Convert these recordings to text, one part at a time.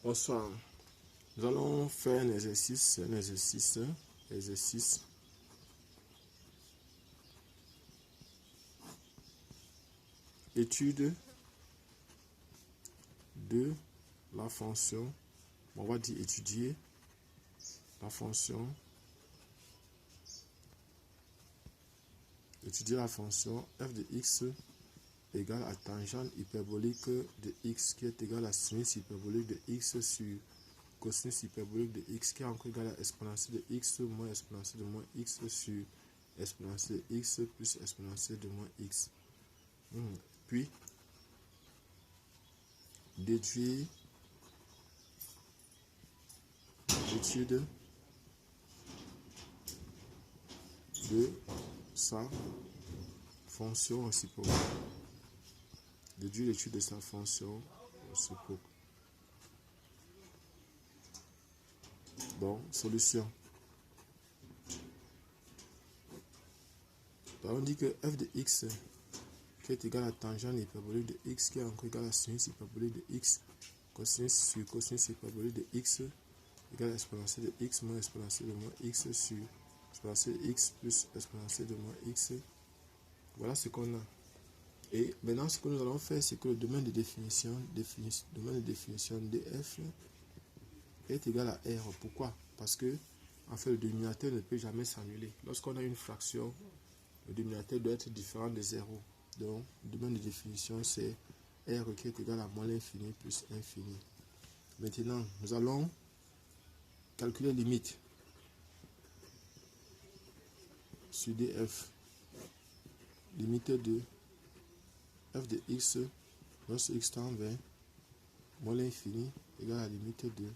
Bonsoir. Nous allons faire un exercice, étude de la fonction, on va dire étudier la fonction f de x égale à tangente hyperbolique de x qui est égal à sinus hyperbolique de x sur cosinus hyperbolique de x qui est encore égal à exponentielle de x moins exponentielle de moins x sur exponentielle de x plus exponentielle de moins x. Puis, déduire l'étude de sa fonction réciproque. Déduire l'étude de sa fonction réciproque. Donc, solution. Donc, on dit que f de x qui est égal à tangente hyperbolique de x qui est encore égal à sinus hyperbolique de x cosinus sur cosinus hyperbolique de x égale à exponentielle de x moins exponentielle de moins x sur exponentielle de x plus exponentielle de moins x. Voilà ce qu'on a. Et maintenant, ce que nous allons faire, c'est que le domaine de définition df est égal à r. Pourquoi? Parce que en fait, le dénominateur ne peut jamais s'annuler. Lorsqu'on a une fraction, le dénominateur doit être différent de 0. Donc, le domaine de définition, c'est r qui est égal à moins l'infini plus infini. Maintenant, nous allons calculer limite sur df. Limite de f de x lorsque x tend vers moins l'infini égale à la limite de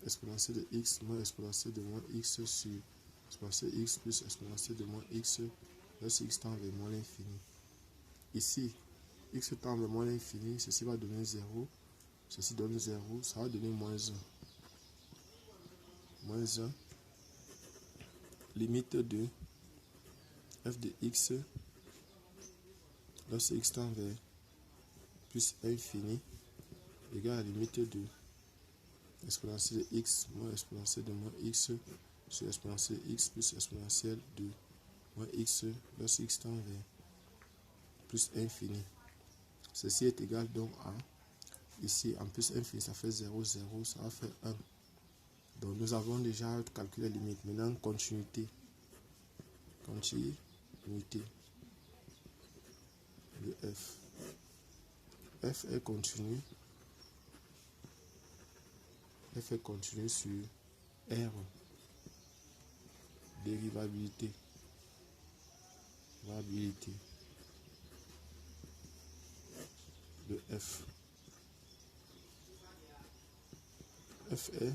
exponentielle de x moins exponentielle de moins x sur exponentielle de x plus exponentielle de moins x lorsque x tend vers moins l'infini. Ici, x tend vers moins l'infini, ceci va donner 0, ceci donne 0, ça va donner moins 1. Moins 1, limite de f de x lorsque x tend vers plus infini égale à la limite de exponentielle de x moins exponentielle de moins x sur exponentielle de x plus exponentielle de moins x lorsque x tend vers plus infini. Ceci est égal donc à, ici en plus infini ça fait 0, 0, ça va faire 1. Donc nous avons déjà calculé la limite. Maintenant continuité de f. F est continu. F est continu sur R. Dérivabilité. De f. F est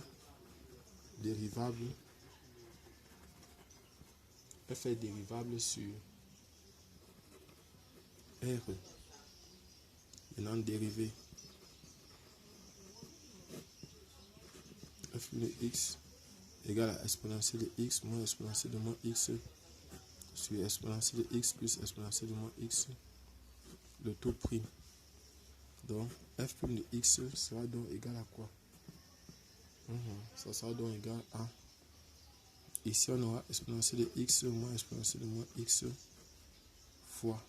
dérivable. F est dérivable sur R. Maintenant dérivé. F de x égale à exponentielle de x moins exponentielle de moins x sur exponentielle de x plus exponentielle de moins x, le tout prime. Donc f prime de x sera donc égal à quoi? Ça sera donc égal à, ici on aura exponentielle de x moins exponentielle de moins x fois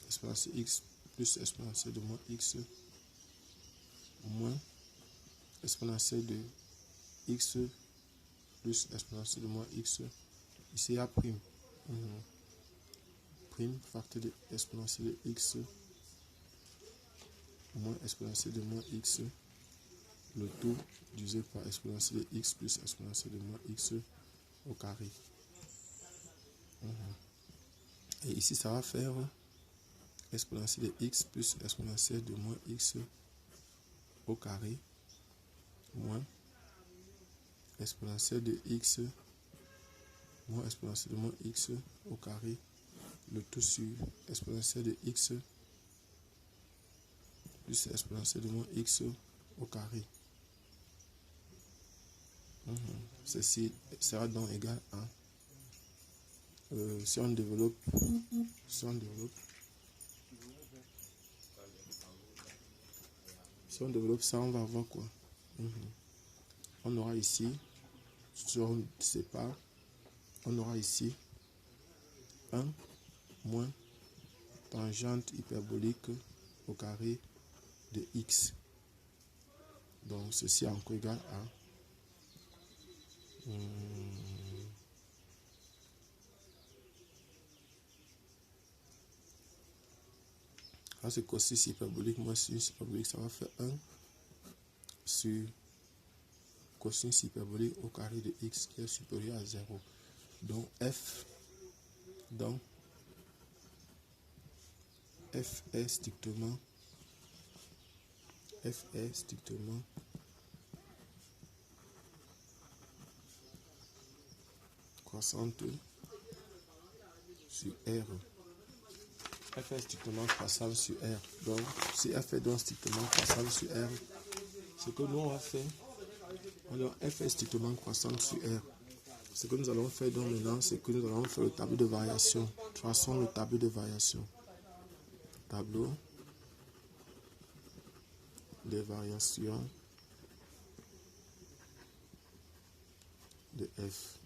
exponentielle de x plus exponentielle de moins x moins exponentielle de x plus exponentielle de moins x, ici il y a prime. Prime facteur de exponentielle de x moins exponentielle de moins x, le tout divisé par exponentielle de x plus exponentielle de moins x au carré. Et ici ça va faire exponentielle de x plus exponentielle de moins x au carré moins exponentielle de x moins exponentielle de moins x au carré, le tout sur exponentielle de x plus exponentielle de moins x au carré. Ceci sera donc égal à, si on développe ça, on va avoir quoi? On aura ici, si on sépare, on aura ici 1 moins tangente hyperbolique au carré de x. Donc ceci est encore égal à là c'est cosinus hyperbolique moins sinus hyperbolique, ça va faire 1 sur cosinus hyperbolique au carré de x qui est supérieur à 0. Donc f est strictement croissante sur R. F est strictement croissante sur R. Donc, si f est donc strictement croissante sur R, ce que nous on va faire, alors f est strictement croissante sur R. Ce que nous allons faire donc maintenant, c'est que nous allons faire le tableau de variation. Traçons le tableau de variation. Tableau de variation de f.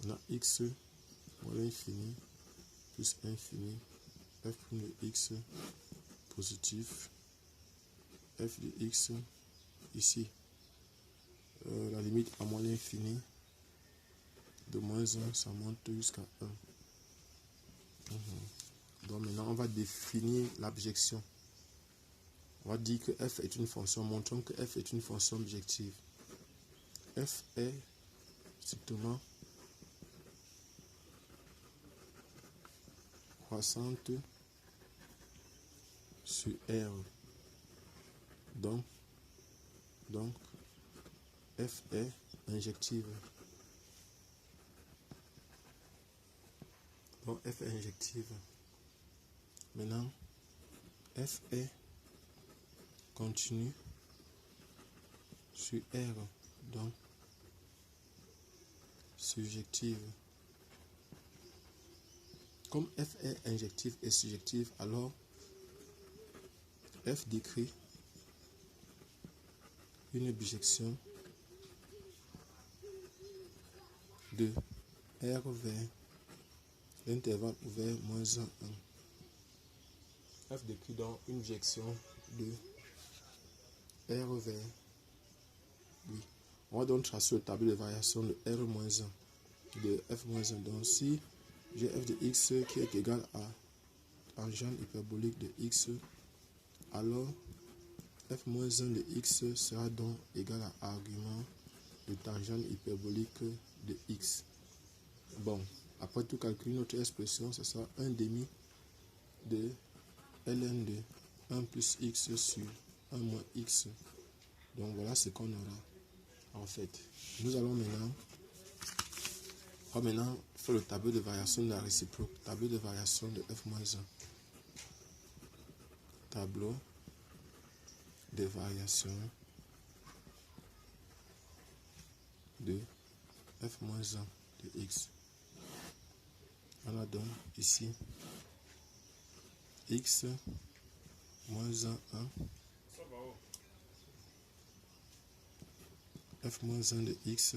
On a x moins l'infini plus infini, f' de x positif, f de x ici, la limite à moins l'infini, de moins 1, ça monte jusqu'à 1. Donc maintenant, on va définir l'abjection. On va dire que f est une fonction, montrons que f est une fonction objective. F est strictement croissante sur R. Donc f est injective. Donc f est injective. Maintenant, f est continue sur R. Donc surjective. Comme f est injective et surjective, alors f décrit une objection de R vers l'intervalle ouvert moins 1, 1. F décrit donc une objection de R vers, oui. On va donc tracer le tableau de variation de R-1, de F-1. Donc si j'ai f de x qui est égal à tangente hyperbolique de x, alors f-1 de x sera donc égal à argument de tangente hyperbolique de x. Bon, après tout calcul, notre expression, ce sera 1 demi de ln de 1 plus x sur 1 moins x. Donc voilà ce qu'on aura en fait. Nous allons maintenant faire le tableau de variation de la réciproque. Tableau de variation de f-1. Tableau de variation de f-1 de x. On a donc ici x moins 1, 1. f-1 de x,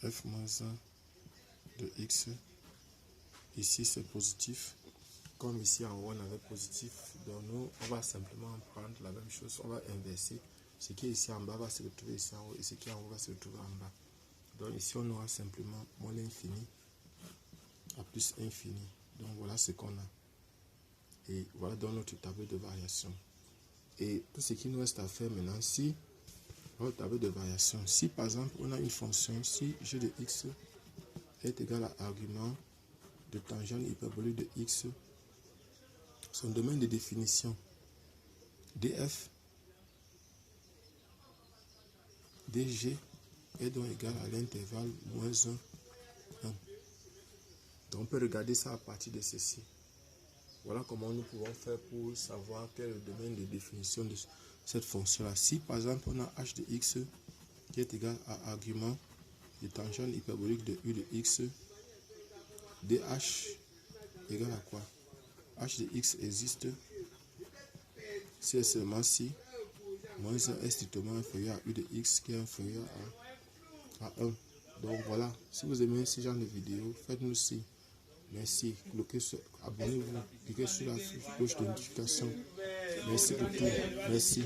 f-1 de x, ici c'est positif, comme ici en haut on avait positif, donc nous on va simplement prendre la même chose, on va inverser, ce qui est ici en bas va se retrouver ici en haut, et ce qui est en haut va se retrouver en bas. Donc ici on aura simplement moins l'infini à plus infini, donc voilà ce qu'on a, et voilà donc notre tableau de variation. Et tout ce qui nous reste à faire maintenant, si le tableau de variation, si par exemple on a une fonction, si g de x est égal à argument de tangente hyperbolique de x, son domaine de définition df dg est donc égal à l'intervalle moins 1, 1. Donc on peut regarder ça à partir de ceci. Voilà comment nous pouvons faire pour savoir quel est le domaine de définition de cette fonction-là. Si par exemple on a h de x qui est égal à argument de tangente hyperbolique de u de x, dh égale à quoi? H de x existe c'est seulement si moins 1 est strictement inférieur à u de x qui est inférieur à 1. Donc voilà, si vous aimez ce genre de vidéo, faites-nous signe. Merci, abonnez-vous, cliquez sur la cloche de notification. Merci pour tout. Merci.